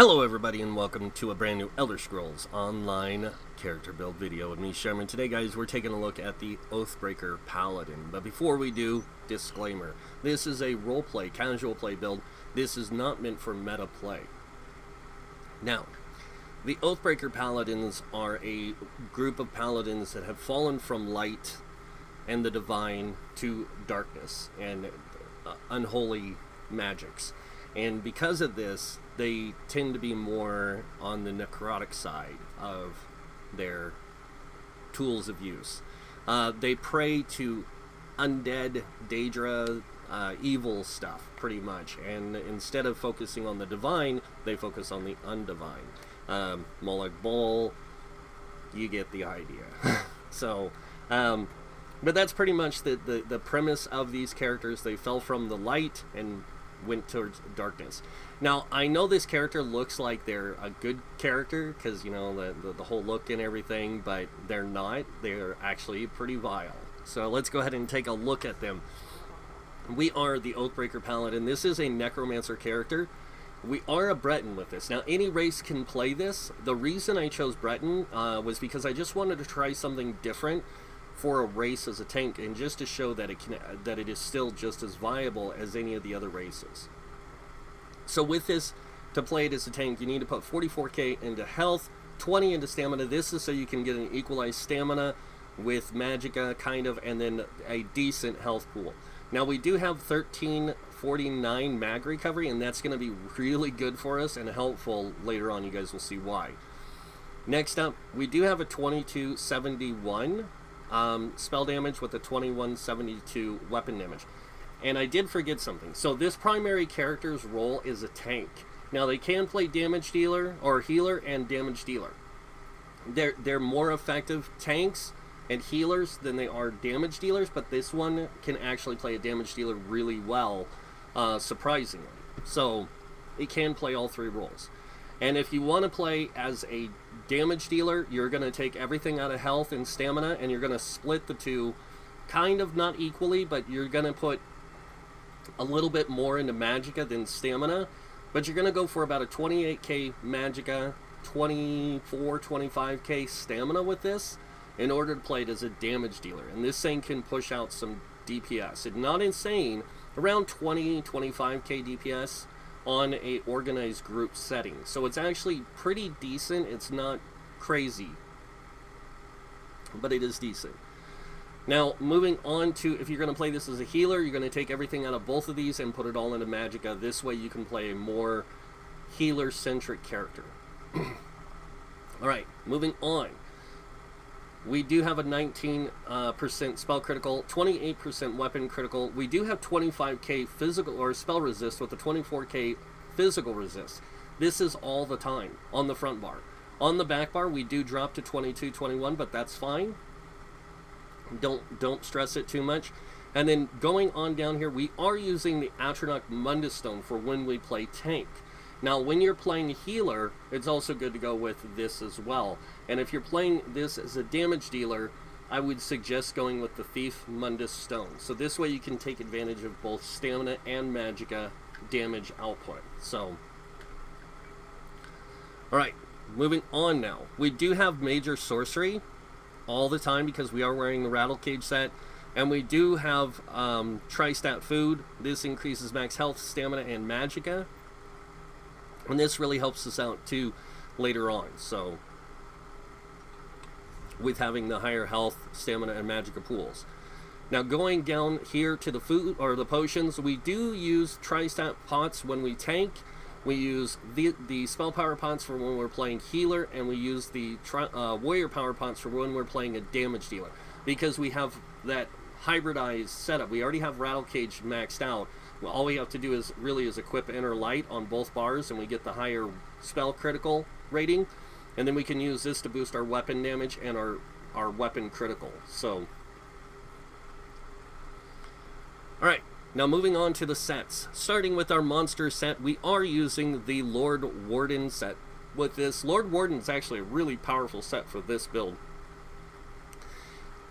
Hello everybody and welcome to a brand new Elder Scrolls Online character build video with me, Sherman. Today guys, we're taking a look at the Oathbreaker Paladin. But before we do, disclaimer. This is a roleplay, casual play build. This is not meant for meta play. Now, the Oathbreaker Paladins are a group of paladins that have fallen from light and the divine to darkness and unholy magics. And because of this, they tend to be more on the necrotic side of their tools of use. They pray to undead, Daedra, evil stuff, pretty much. And instead of focusing on the divine, they focus on the undivine. Moloch Bull, you get the idea. So, but that's pretty much the premise of these characters. They fell from the light and went towards darkness. Now, I know this character looks like they're a good character because, you know, the whole look and everything, but they're not. They're actually pretty vile. So let's go ahead and take a look at them. We are the Oathbreaker Paladin. This is a Necromancer character. We are a Breton with this. Now, any race can play this. The reason I chose Breton was because I just wanted to try something different for a race as a tank, and just to show that it is still just as viable as any of the other races. So with this, to play it as a tank, you need to put 44k into health, 20 into stamina. This is so you can get an equalized stamina with magicka, kind of, and then a decent health pool. Now we do have 1349 mag recovery, and that's going to be really good for us and helpful later on. You guys will see why. Next up, we do have a 2271 spell damage with a 2172 weapon damage. And I did forget something. So this primary character's role is a tank. Now they can play damage dealer or healer and damage dealer. They're more effective tanks and healers than they are damage dealers, but this one can actually play a damage dealer really well, surprisingly. So it can play all three roles. And if you want to play as a damage dealer, you're going to take everything out of health and stamina, and you're going to split the two, kind of not equally, but you're going to put a little bit more into magicka than stamina, but you're going to go for about a 28k magicka, 25k stamina with this, in order to play it as a damage dealer. And this thing can push out some DPS. It's not insane, around 25k DPS, on a organized group setting. So it's actually pretty decent. It's not crazy, but it is decent. Now, moving on to, if you're going to play this as a healer, you're going to take everything out of both of these and put it all into magicka. This way you can play a more healer-centric character. Alright, moving on. We do have a 19% spell critical, 28% weapon critical. We do have 25k physical or spell resist with a 24k physical resist. This is all the time on the front bar. On the back bar, we do drop to 22, 21, but that's fine. Don't stress it too much. And then going on down here, we are using the Atronach Mundus Stone for when we play tank. Now, when you're playing a healer, it's also good to go with this as well. And if you're playing this as a damage dealer, I would suggest going with the Thief Mundus Stone. So this way you can take advantage of both stamina and magicka damage output. So, alright, moving on now. We do have major sorcery all the time because we are wearing the Rattle Cage set. And we do have Tri-Stat Food. This increases max health, stamina, and magicka. And this really helps us out too later on. So, with having the higher health, stamina, and magicka pools. Now, going down here to the food or the potions, we do use Tri-Stat pots when we tank. We use the spell power pots for when we're playing healer, and we use the warrior power pots for when we're playing a damage dealer, because we have that hybridized setup. We already have Rattle Cage maxed out. Well, all we have to do is equip Inner Light on both bars, and we get the higher spell critical rating, and then we can use this to boost our weapon damage and our weapon critical. So, alright, now moving on to the sets. Starting with our monster set, we are using the Lord Warden set. With this, Lord Warden is actually a really powerful set for this build.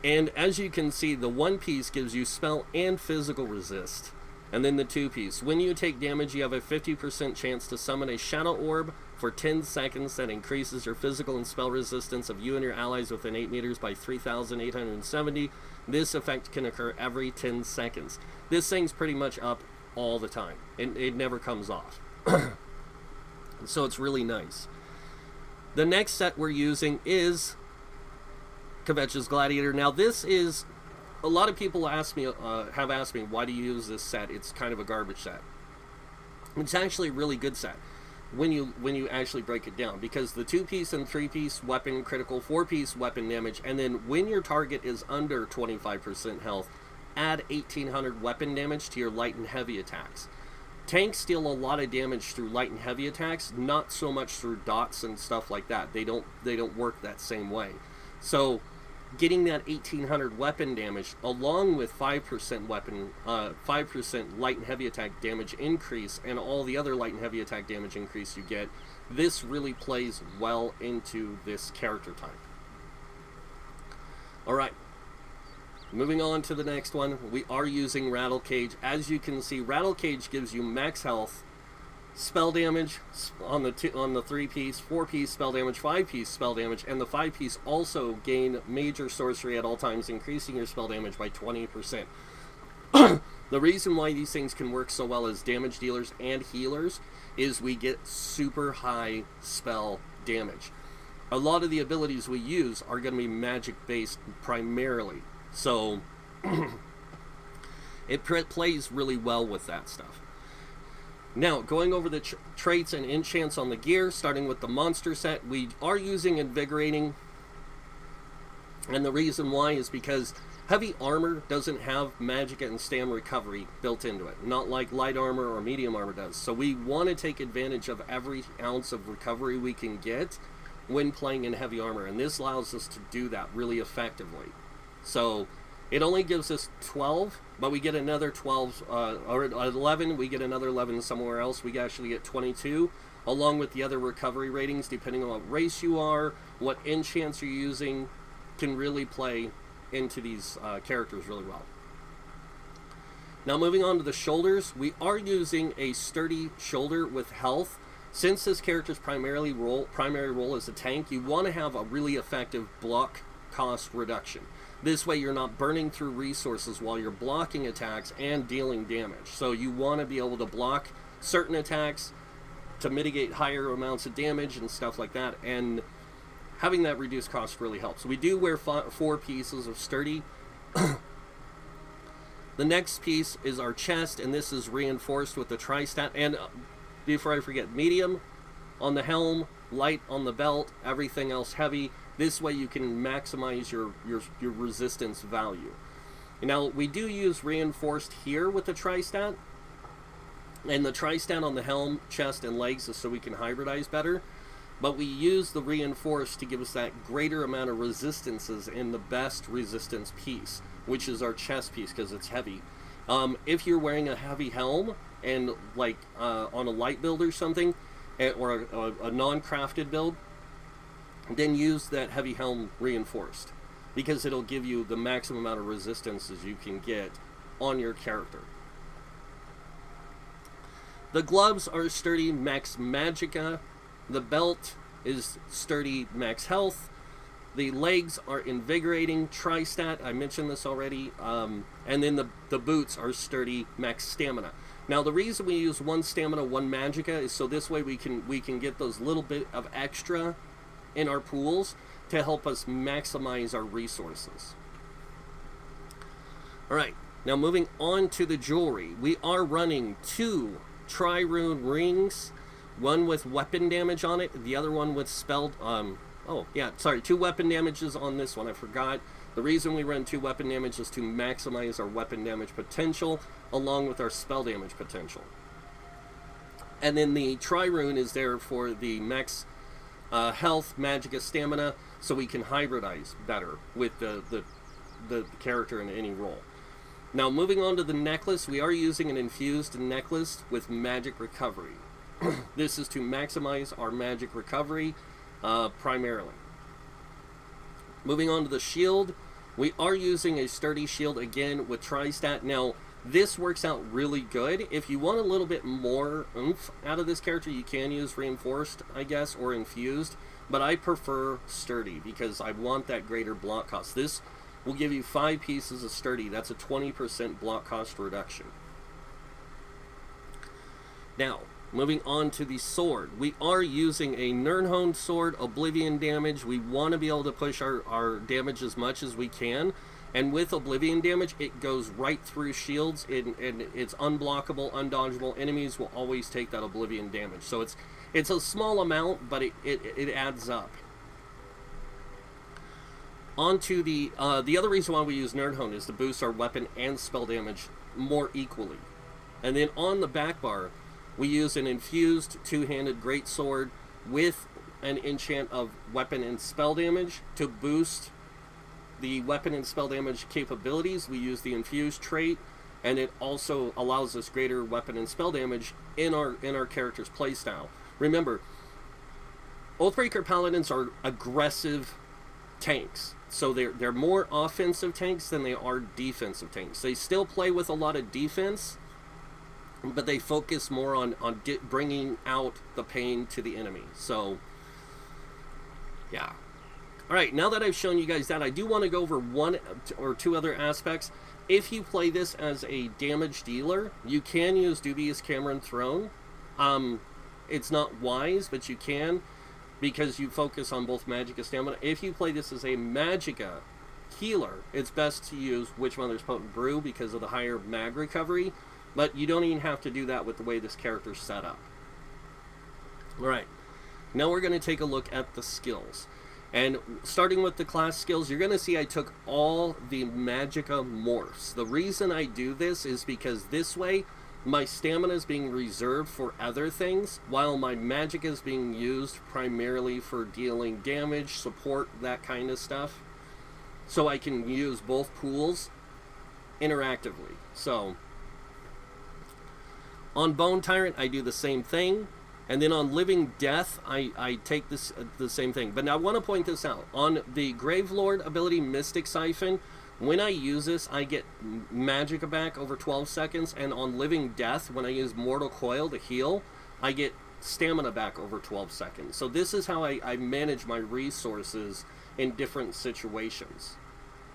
And as you can see, the one piece gives you spell and physical resist. And then the 2-piece. When you take damage, you have a 50% chance to summon a shadow orb for 10 seconds that increases your physical and spell resistance of you and your allies within 8 meters by 3,870. This effect can occur every 10 seconds. This thing's pretty much up all the time. It never comes off. So it's really nice. The next set we're using is Kvetch's Gladiator. Now this is, a lot of people have asked me, why do you use this set? It's kind of a garbage set. It's actually a really good set when you actually break it down, because the 2-piece and 3-piece weapon critical, 4-piece weapon damage, and then when your target is under 25% health, add 1,800 weapon damage to your light and heavy attacks. Tanks deal a lot of damage through light and heavy attacks, not so much through dots and stuff like that. They don't work that same way. So getting that 1,800 weapon damage along with 5% weapon, 5% light and heavy attack damage increase, and all the other light and heavy attack damage increase you get, this really plays well into this character type. Alright, moving on to the next one, we are using Rattle Cage. As you can see, Rattle Cage gives you max health, spell damage on the 3-piece, 4-piece spell damage, 5-piece spell damage, and the 5-piece also gain major sorcery at all times, increasing your spell damage by 20%. The reason why these things can work so well as damage dealers and healers is we get super high spell damage. A lot of the abilities we use are going to be magic based primarily, so it plays really well with that stuff. Now, going over the traits and enchants on the gear, starting with the monster set, we are using Invigorating, and the reason why is because heavy armor doesn't have magic and stam recovery built into it, not like light armor or medium armor does. So we want to take advantage of every ounce of recovery we can get when playing in heavy armor, and this allows us to do that really effectively. So it only gives us 12, but we get another 12, or 11, we get another 11 somewhere else. We actually get 22, along with the other recovery ratings, depending on what race you are, what enchants you're using, can really play into these characters really well. Now moving on to the shoulders, we are using a sturdy shoulder with health. Since this character's primary role is a tank, you want to have a really effective block cost reduction. This way you're not burning through resources while you're blocking attacks and dealing damage. So you want to be able to block certain attacks to mitigate higher amounts of damage and stuff like that, and having that reduced cost really helps. We do wear 4 pieces of sturdy. The next piece is our chest, and this is reinforced with the tri-stat. And before I forget, medium on the helm, light on the belt, everything else heavy. This way you can maximize your resistance value. Now, we do use reinforced here with the tri-stat, and the tri-stat on the helm, chest, and legs is so we can hybridize better, but we use the reinforced to give us that greater amount of resistances in the best resistance piece, which is our chest piece because it's heavy. If you're wearing a heavy helm and like on a light build or something, or a non-crafted build, then use that heavy helm reinforced, because it'll give you the maximum amount of resistances you can get on your character. The gloves are sturdy max magicka. The belt is sturdy max health. The legs are invigorating tri-stat. I mentioned this already. And then the boots are sturdy max stamina. Now the reason we use 1 stamina, 1 magicka is so this way we can get those little bit of extra in our pools to help us maximize our resources. Alright, now moving on to the jewelry. We are running 2 tri-rune rings, one with weapon damage on it, the other one with spell, 2 weapon damages on this one, I forgot. The reason we run 2 weapon damage is to maximize our weapon damage potential along with our spell damage potential. And then the tri-rune is there for the max health, magicka, stamina, so we can hybridize better with the character in any role. Now moving on to the necklace, we are using an infused necklace with magic recovery. This is to maximize our magic recovery primarily. Moving on to the shield, we are using a sturdy shield again with tri-stat. Now This works out really good. If you want a little bit more oomph out of this character, you can use reinforced, I guess, or infused. But I prefer sturdy because I want that greater block cost. This will give you 5 pieces of sturdy. That's a 20% block cost reduction. Now, moving on to the sword. We are using a Nirnhoned sword, Oblivion damage. We want to be able to push our damage as much as we can. And with Oblivion damage, it goes right through shields, and it's unblockable, undodgeable. Enemies will always take that Oblivion damage. So it's a small amount, but it adds up. On to the other reason why we use Nirnhoned is to boost our weapon and spell damage more equally. And then on the back bar, we use an infused two-handed greatsword with an enchant of weapon and spell damage to boost the weapon and spell damage capabilities. We use the infused trait, and it also allows us greater weapon and spell damage in our character's playstyle. Remember, Oathbreaker Paladins are aggressive tanks, so they're more offensive tanks than they are defensive tanks. They still play with a lot of defense, but they focus more on bringing out the pain to the enemy. So, yeah. Alright, now that I've shown you guys that, I do want to go over 1 or 2 other aspects. If you play this as a damage dealer, you can use Dubious Cameron Throne. It's not wise, but you can, because you focus on both magic and stamina. If you play this as a magicka healer, it's best to use Witchmother's Potent Brew because of the higher mag recovery, but you don't even have to do that with the way this character's set up. Alright, now we're going to take a look at the skills. And starting with the class skills, you're going to see I took all the magicka morphs. The reason I do this is because this way my stamina is being reserved for other things, while my magicka is being used primarily for dealing damage, support, that kind of stuff. So I can use both pools interactively. So on Bone Tyrant, I do the same thing. And then on Living Death, I take this the same thing. But now I want to point this out. On the Gravelord ability, Mystic Siphon, when I use this, I get Magicka back over 12 seconds. And on Living Death, when I use Mortal Coil to heal, I get stamina back over 12 seconds. So this is how I manage my resources in different situations.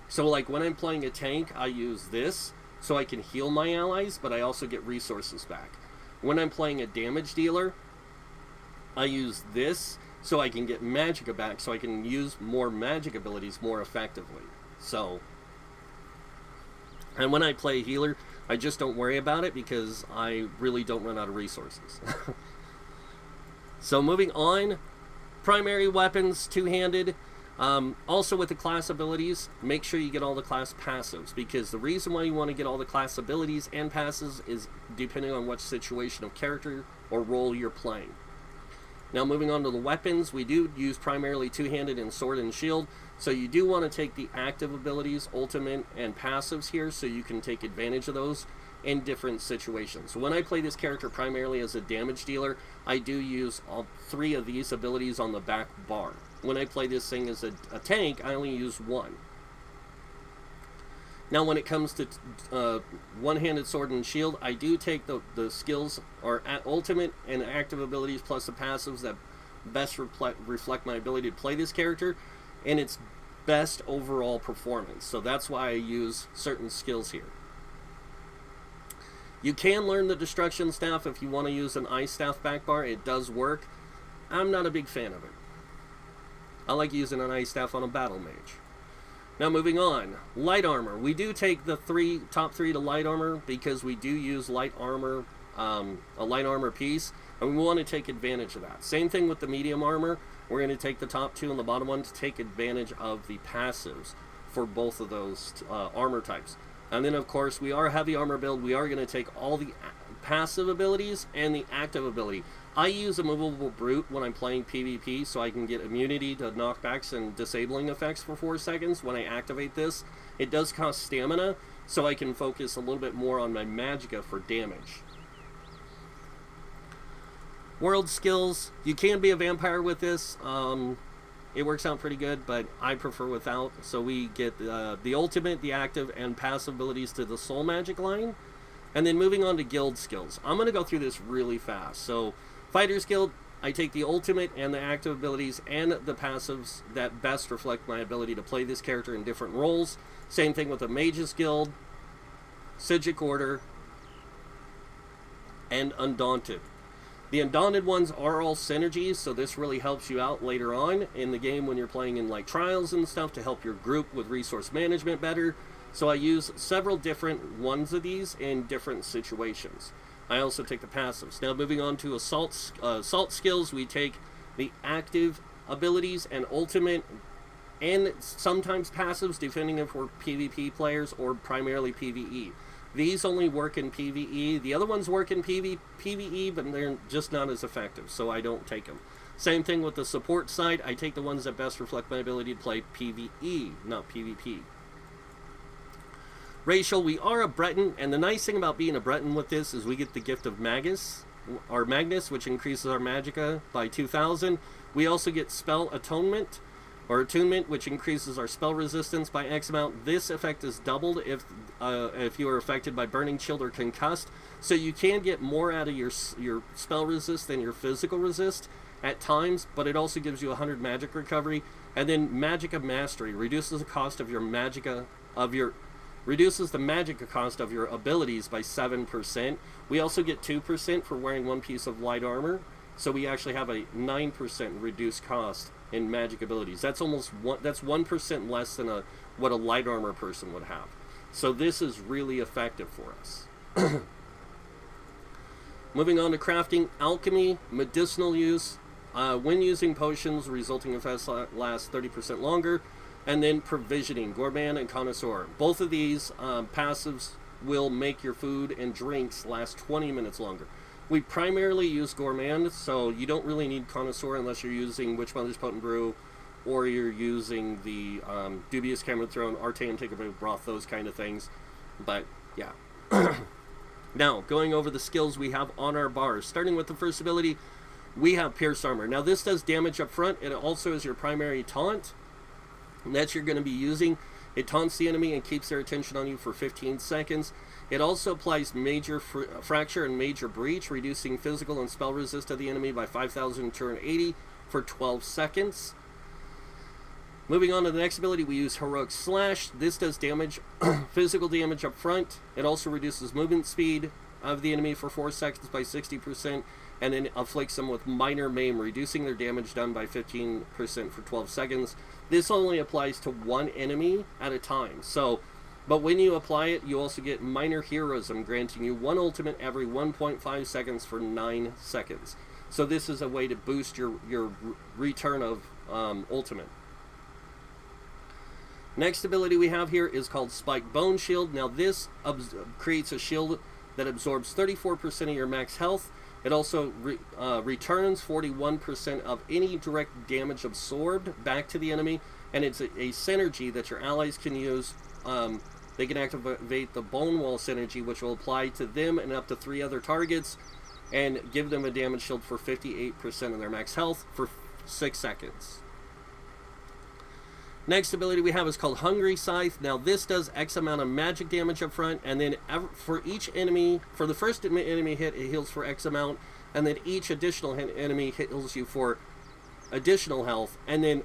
So like when I'm playing a tank, I use this so I can heal my allies, but I also get resources back. When I'm playing a damage dealer, I use this so I can get magicka back, so I can use more magic abilities more effectively. So, and when I play healer, I just don't worry about it because I really don't run out of resources. So moving on, primary weapons, two-handed. Also with the class abilities, make sure you get all the class passives, because the reason why you want to get all the class abilities and passives is depending on what situation of character or role you're playing. Now moving on to the weapons, we do use primarily two-handed and sword and shield, so you do want to take the active abilities, ultimate, and passives here, so you can take advantage of those in different situations. So when I play this character primarily as a damage dealer, I do use all 3 of these abilities on the back bar. When I play this thing as a tank, I only use 1. Now when it comes to one-handed sword and shield, I do take the skills or ultimate and active abilities plus the passives that best reflect my ability to play this character and its best overall performance. So that's why I use certain skills here. You can learn the Destruction Staff if you want to use an Ice Staff back bar. It does work. I'm not a big fan of it. I like using an Ice Staff on a Battle Mage. Now moving on, light armor. We do take the top three to light armor because we do use light armor, a light armor piece, and we want to take advantage of that. Same thing with the medium armor. We're going to take the top 2 and the bottom 1 to take advantage of the passives for both of those armor types. And then of course we are a heavy armor build. We are going to take all the passive abilities and the active ability. I use Immovable Brute when I'm playing PvP so I can get immunity to knockbacks and disabling effects for 4 seconds when I activate this. It does cost stamina, so I can focus a little bit more on my magicka for damage. World skills. You can be a vampire with this. It works out pretty good, but I prefer without. So we get the ultimate, the active, and passive abilities to the soul magic line. And then moving on to guild skills. I'm going to go through this really fast. So, Fighter's Guild, I take the ultimate and the active abilities and the passives that best reflect my ability to play this character in different roles. Same thing with the Mage's Guild, Sigic Order, and Undaunted. The Undaunted ones are all synergies, so this really helps you out later on in the game when you're playing in like trials and stuff to help your group with resource management better. So I use several different ones of these in different situations. I also take the passives. Now moving on to assault skills, we take the active abilities and ultimate and sometimes passives depending if we're PvP players or primarily PvE. These only work in PvE. The other ones work in PvE, but they're just not as effective, so I don't take them. Same thing with the support side. I take the ones that best reflect my ability to play PvE, not PvP. Racial, we are a Breton, and the nice thing about being a Breton with this is we get the gift of Magus, or Magnus, which increases our magicka by 2,000. We also get Spell Atonement, or Attunement, which increases our spell resistance by X amount. This effect is doubled if you are affected by Burning, Chilled, or Concussed. So you can get more out of your spell resist than your physical resist at times, but it also gives you 100 magic recovery. And then Magicka Mastery reduces the cost of your reduces the magicka cost of your abilities by 7%. We also get 2% for wearing one piece of light armor, so we actually have a 9% reduced cost in magic abilities. That's 1% less than what a light armor person would have. So this is really effective for us. Moving on to crafting, alchemy, medicinal use, when using potions resulting in effects last 30% longer, and then provisioning, gourmand and connoisseur. Both of these passives will make your food and drinks last 20 minutes longer. We primarily use gourmand, so you don't really need connoisseur unless you're using Witch Mother's Potent Brew, or you're using the Dubious Cameron Throne, Artane Take a Bit of Broth, those kind of things. But yeah. Now, going over the skills we have on our bars. Starting with the first ability, we have Pierce Armor. Now this does damage up front. It also is your primary taunt that you're going to be using. It taunts the enemy and keeps their attention on you for 15 seconds. It also applies Major Fracture and Major Breach, reducing physical and spell resist of the enemy by 5,000 turn 80 for 12 seconds. Moving on to the next ability, we use Heroic Slash. This does damage, physical damage up front. It also reduces movement speed of the enemy for 4 seconds by 60%, and then afflicts them with Minor Maim, reducing their damage done by 15% for 12 seconds. This only applies to one enemy at a time. But when you apply it, you also get Minor Heroism, granting you one ultimate every 1.5 seconds for 9 seconds. So this is a way to boost your return of ultimate. Next ability we have here is called Spike Bone Shield. Now this creates a shield that absorbs 34% of your max health. It also returns 41% of any direct damage absorbed back to the enemy, and it's a synergy that your allies can use. They can activate the Bone Wall synergy, which will apply to them and up to 3 other targets, and give them a damage shield for 58% of their max health for 6 seconds. Next ability we have is called Hungry Scythe. Now this does X amount of magic damage up front, and then for each enemy, for the first enemy hit, it heals for X amount, and then each additional enemy heals you for additional health, and then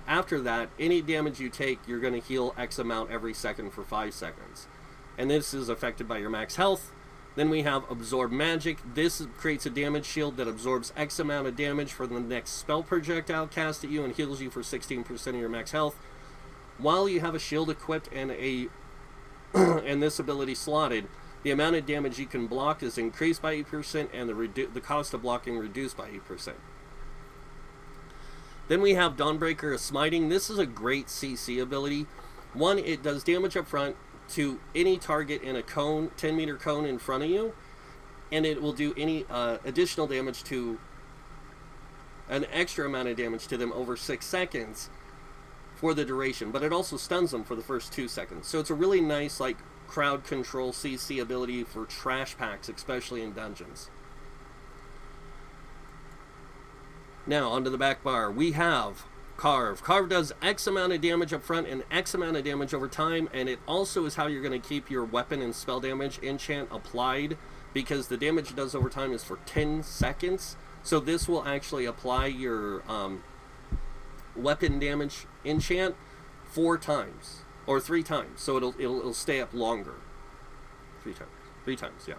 after that, any damage you take, you're going to heal X amount every second for 5 seconds. And this is affected by your max health. Then we have Absorb Magic. This creates a damage shield that absorbs X amount of damage for the next spell projectile cast at you and heals you for 16% of your max health. While you have a shield equipped and and this ability slotted, the amount of damage you can block is increased by 8%, and the cost of blocking reduced by 8%. Then we have Donbreaker Smiting. This is a great CC ability. One, it does damage up front to any target in a cone, 10-meter cone in front of you, and it will do any additional damage to an extra amount of damage to them over 6 seconds for the duration, but it also stuns them for the first 2 seconds. So it's a really nice like crowd control CC ability for trash packs, especially in dungeons. Now onto the back bar. We have Carve. Carve does X amount of damage up front and X amount of damage over time, and it also is how you're going to keep your weapon and spell damage enchant applied, because the damage it does over time is for 10 seconds. So this will actually apply your weapon damage enchant 4 times or 3 times, so it'll stay up longer. 3 times, yeah.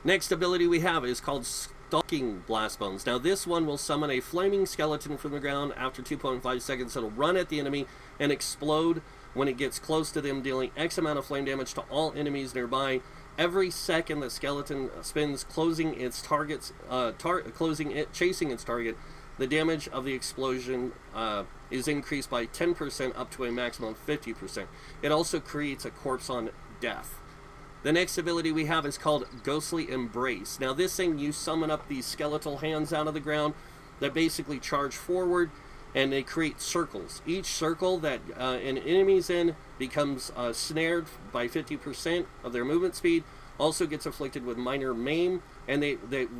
Next ability we have is called Stalking Blast Bones. Now this one will summon a flaming skeleton from the ground. After 2.5 seconds, it'll run at the enemy and explode when it gets close to them, dealing X amount of flame damage to all enemies nearby. Every second the skeleton spins closing its targets, chasing its target, the damage of the explosion is increased by 10% up to a maximum of 50%. It also creates a corpse on death. The next ability we have is called Ghostly Embrace. Now this thing, you summon up these skeletal hands out of the ground that basically charge forward, and they create circles. Each circle that an enemy's in becomes snared by 50% of their movement speed, also gets afflicted with minor maim, and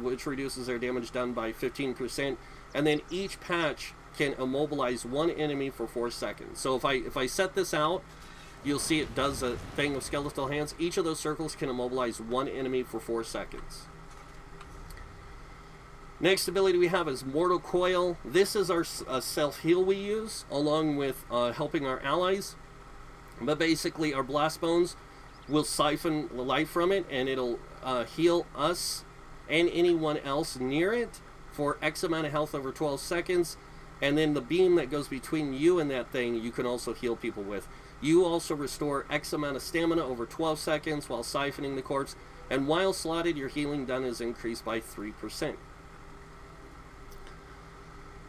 which reduces their damage done by 15%. And then each patch can immobilize one enemy for 4 seconds. So if I set this out, you'll see it does a thing of skeletal hands. Each of those circles can immobilize one enemy for 4 seconds. Next ability we have is Mortal Coil. This is our self-heal we use, along with helping our allies. But basically, our Blast Bones will siphon life from it, and it'll heal us and anyone else near it for X amount of health over 12 seconds. And then the beam that goes between you and that thing, you can also heal people with. You also restore X amount of stamina over 12 seconds while siphoning the corpse. And while slotted, your healing done is increased by 3%.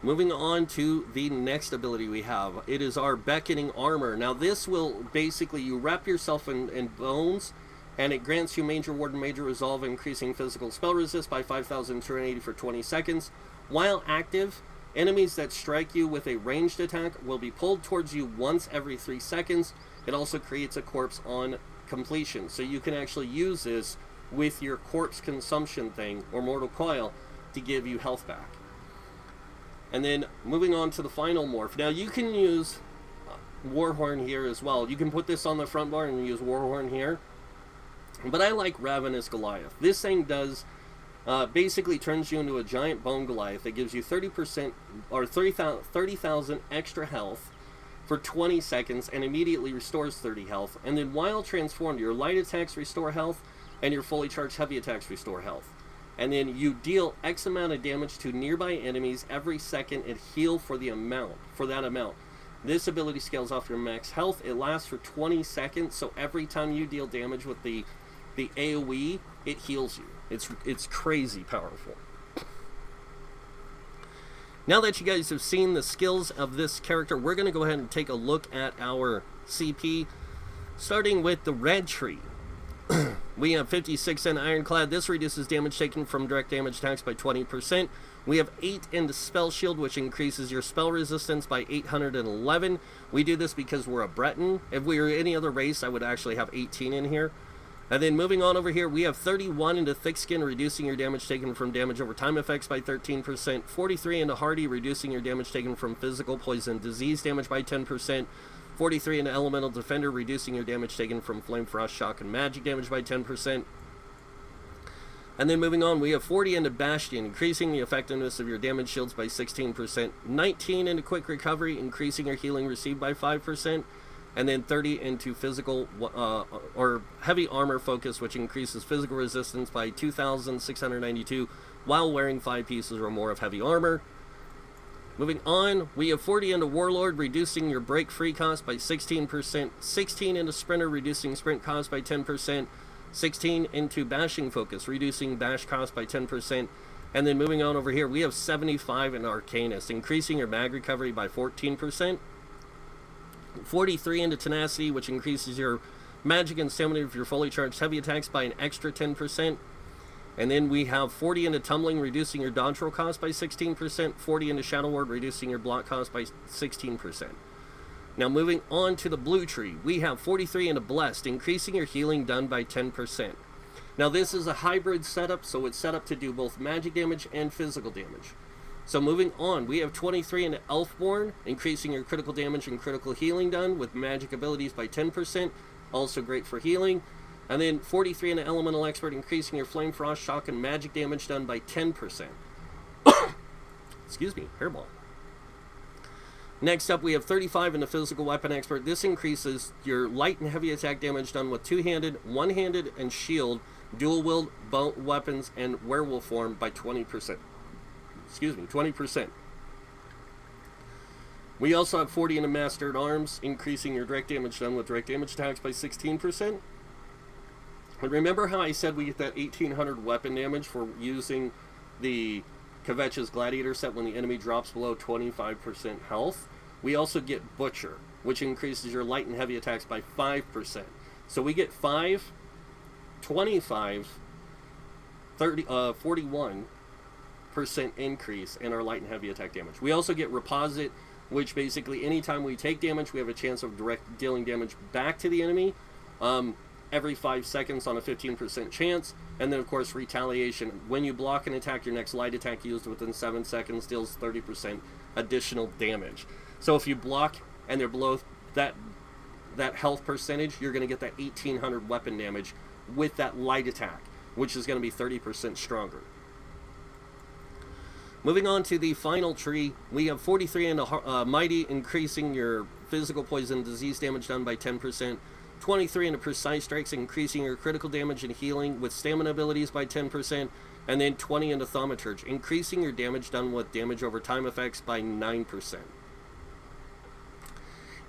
Moving on to the next ability we have. It is our Beckoning Armor. Now this will basically, you wrap yourself in bones, and it grants you Major Ward and Major Resolve, increasing physical spell resist by 5,280 for 20 seconds. While active, enemies that strike you with a ranged attack will be pulled towards you once every 3 seconds. It also creates a corpse on completion. So you can actually use this with your corpse consumption thing, or Mortal Coil, to give you health back. And then moving on to the final morph. Now you can use Warhorn here as well. You can put this on the front bar and use Warhorn here. But I like Ravenous Goliath. This thing does basically turns you into a giant bone Goliath that gives you 30% or 30,000 extra health for 20 seconds and immediately restores 30 health. And then while transformed, your light attacks restore health and your fully charged heavy attacks restore health. And then you deal X amount of damage to nearby enemies every second and heal for that amount. This ability scales off your max health. It lasts for 20 seconds, so every time you deal damage with the AoE, it heals you. It's crazy powerful. Now that you guys have seen the skills of this character, we're going to go ahead and take a look at our CP, starting with the Red Tree. We have 56 Ironclad. This reduces damage taken from direct damage attacks by 20%. We have 8 into Spell Shield, which increases your spell resistance by 811. We do this because we're a Breton. If we were any other race, I would actually have 18 in here. And then moving on over here, we have 31 into Thick Skin, reducing your damage taken from damage over time effects by 13%. 43 into Hardy, reducing your damage taken from physical, poison, disease damage by 10%. 43 into Elemental Defender, reducing your damage taken from Flame, Frost, Shock, and Magic damage by 10%. And then moving on, we have 40 into Bastion, increasing the effectiveness of your damage shields by 16%. 19 into Quick Recovery, increasing your healing received by 5%. And then 30 into Physical or Heavy Armor Focus, which increases physical resistance by 2,692 while wearing 5 pieces or more of heavy armor. Moving on, we have 40 into Warlord, reducing your break free cost by 16%. 16 into Sprinter, reducing sprint cost by 10%. 16 into Bashing Focus, reducing bash cost by 10%. And then moving on over here, we have 75 into Arcanist, increasing your mag recovery by 14%. 43 into Tenacity, which increases your magic and stamina of your fully charged heavy attacks by an extra 10%. And then we have 40 into Tumbling, reducing your dodge roll cost by 16%. 40 into Shadow Ward, reducing your block cost by 16%. Now moving on to the Blue Tree, we have 43 into Blessed, increasing your healing done by 10%. Now this is a hybrid setup, so it's set up to do both magic damage and physical damage. So moving on, we have 23 in Elfborn, increasing your critical damage and critical healing done with magic abilities by 10%, also great for healing. And then 43 in Elemental Expert, increasing your Flame, Frost, Shock, and magic damage done by 10%. Excuse me, hairball. Next up, we have 35 in the Physical Weapon Expert. This increases your light and heavy attack damage done with two-handed, one-handed, and shield, dual-wield weapons, and werewolf form by 20%. Excuse me, 20%. We also have 40 in the Master at Arms, increasing your direct damage done with direct damage attacks by 16%. And remember how I said we get that 1800 weapon damage for using the Kvetch's Gladiator set when the enemy drops below 25% health? We also get Butcher, which increases your light and heavy attacks by 5%. So we get 5, 25, 30, 41% increase in our light and heavy attack damage. We also get Reposit, which basically anytime we take damage, we have a chance of direct dealing damage back to the enemy every 5 seconds on a 15% chance. And then, of course, Retaliation. When you block an attack, your next light attack used within 7 seconds deals 30% additional damage. So if you block and they're below that health percentage, you're going to get that 1800 weapon damage with that light attack, which is going to be 30% stronger. Moving on to the final tree, we have 43 in the Mighty, increasing your physical poison disease damage done by 10%. 23 in the Precise Strikes, increasing your critical damage and healing with stamina abilities by 10%. And then 20 in the Thaumaturge, increasing your damage done with damage over time effects by 9%.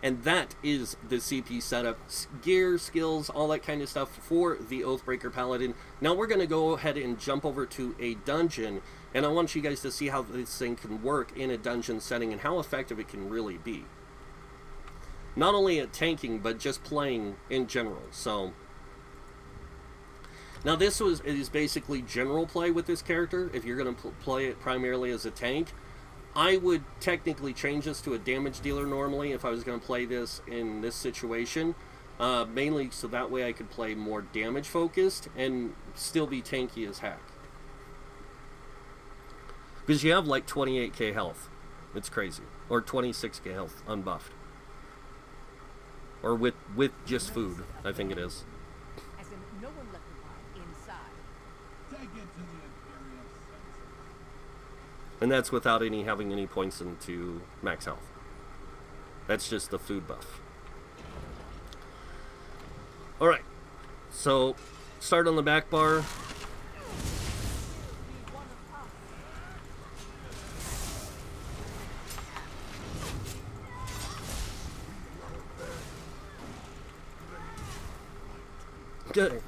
And that is the CP setup, gear, skills, all that kind of stuff for the Oathbreaker Paladin. Now we're going to go ahead and jump over to a dungeon, and I want you guys to see how this thing can work in a dungeon setting and how effective it can really be. Not only at tanking, but just playing in general. So now this is basically general play with this character. If you're going to play it primarily as a tank, I would technically change this to a damage dealer normally if I was going to play this in this situation. Mainly so that way I could play more damage focused and still be tanky as heck. Because you have like 28k health. It's crazy. Or 26k health unbuffed. Or with just food, I think it is. As in, no one left behind inside. Take it to the Imperial Center. And that's without having any points into max health. That's just the food buff. Alright. So, start on the back bar. Good.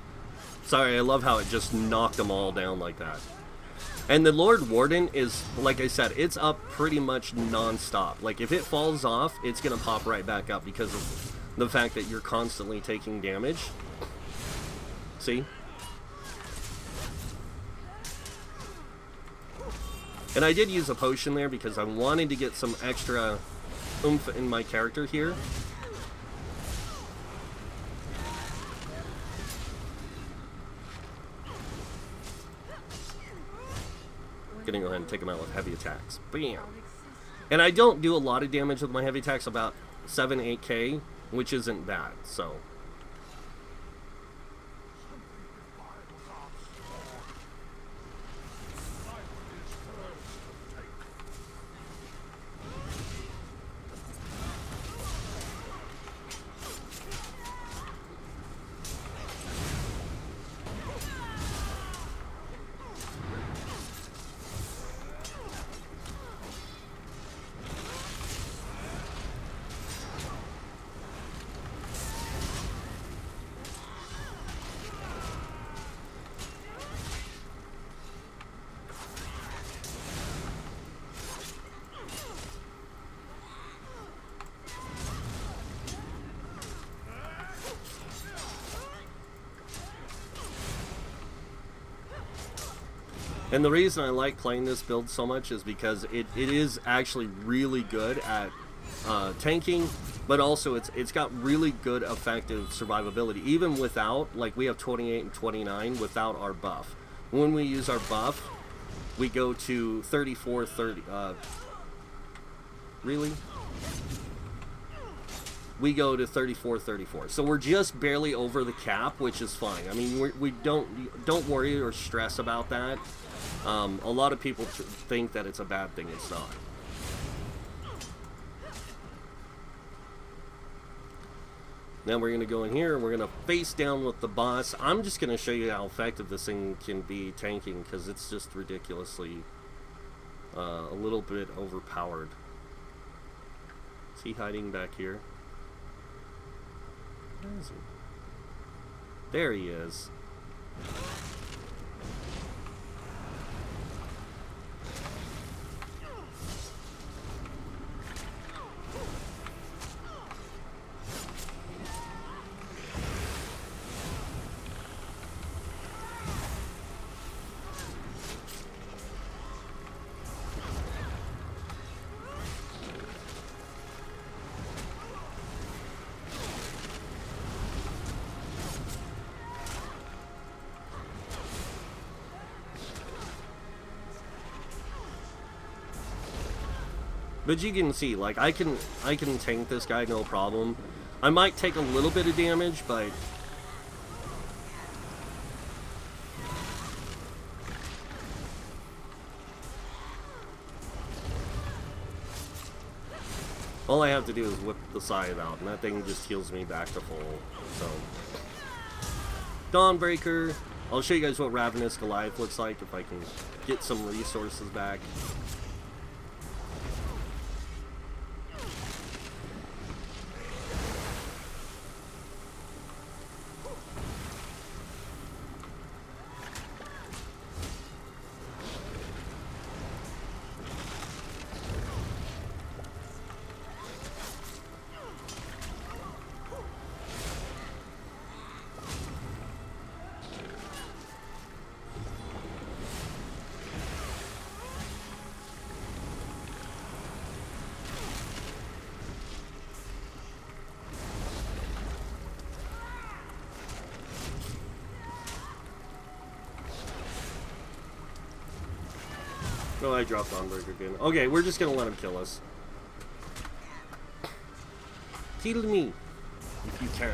Sorry, I love how it just knocked them all down like that. And the Lord Warden is, like I said, it's up pretty much non-stop. Like, if it falls off, it's going to pop right back up because of the fact that you're constantly taking damage. See? And I did use a potion there because I wanted to get some extra oomph in my character here. Gonna go ahead and take him out with heavy attacks. Bam! And I don't do a lot of damage with my heavy attacks, about 7-8k, which isn't bad, so. And the reason I like playing this build so much is because it is actually really good at tanking, but also it's got really good effective survivability, even without, like we have 28 and 29 without our buff. When we use our buff, we go to 3430. Really? We go to 3434. So we're just barely over the cap, which is fine. I mean, we don't worry or stress about that. A lot of people think that it's a bad thing. It's not. Now we're going to go in here and we're going to face down with the boss. I'm just going to show you how effective this thing can be tanking, because it's just ridiculously a little bit overpowered. Is he hiding back here? Where is he? There he is. But you can see, like, I can tank this guy no problem. I might take a little bit of damage, but all I have to do is whip the Scythe out, and that thing just heals me back to full. So, Donbreaker. I'll show you guys what Ravenous Goliath looks like if I can get some resources back. Oh, I dropped Donbreaker again. Okay, we're just gonna let him kill us. Kill me, if you can.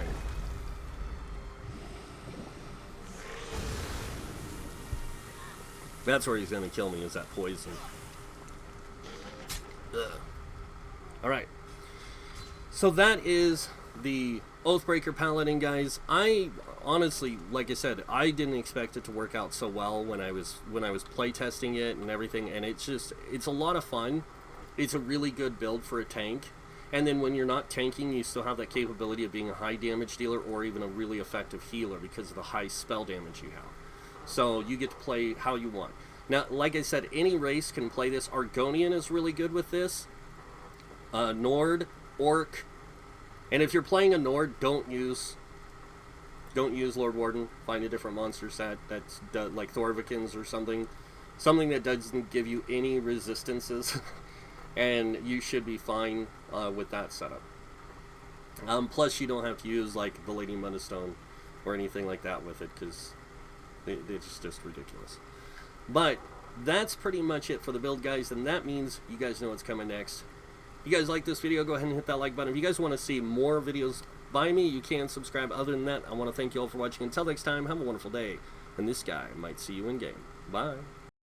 That's where he's gonna kill me, is that poison. Alright. So that is the Oathbreaker Paladin, guys. I honestly, like I said, I didn't expect it to work out so well when I was playtesting it and everything, and it's a lot of fun. It's a really good build for a tank. And then when you're not tanking, you still have that capability of being a high damage dealer or even a really effective healer because of the high spell damage you have. So you get to play how you want. Now, like I said, any race can play this. Argonian is really good with this. Nord, Orc. And if you're playing a Nord, don't use Lord Warden. Find a different monster set that's like Thorvikins or something that doesn't give you any resistances, and you should be fine with that setup. Plus, you don't have to use like the Lady Mudstone or anything like that with it, because it's just ridiculous. But that's pretty much it for the build, guys, and that means you guys know what's coming next. If you guys like this video, go ahead and hit that like button. If you guys want to see more videos by me, you can subscribe. Other than that, I want to thank you all for watching. Until next time, have a wonderful day. And this guy might see you in game. Bye.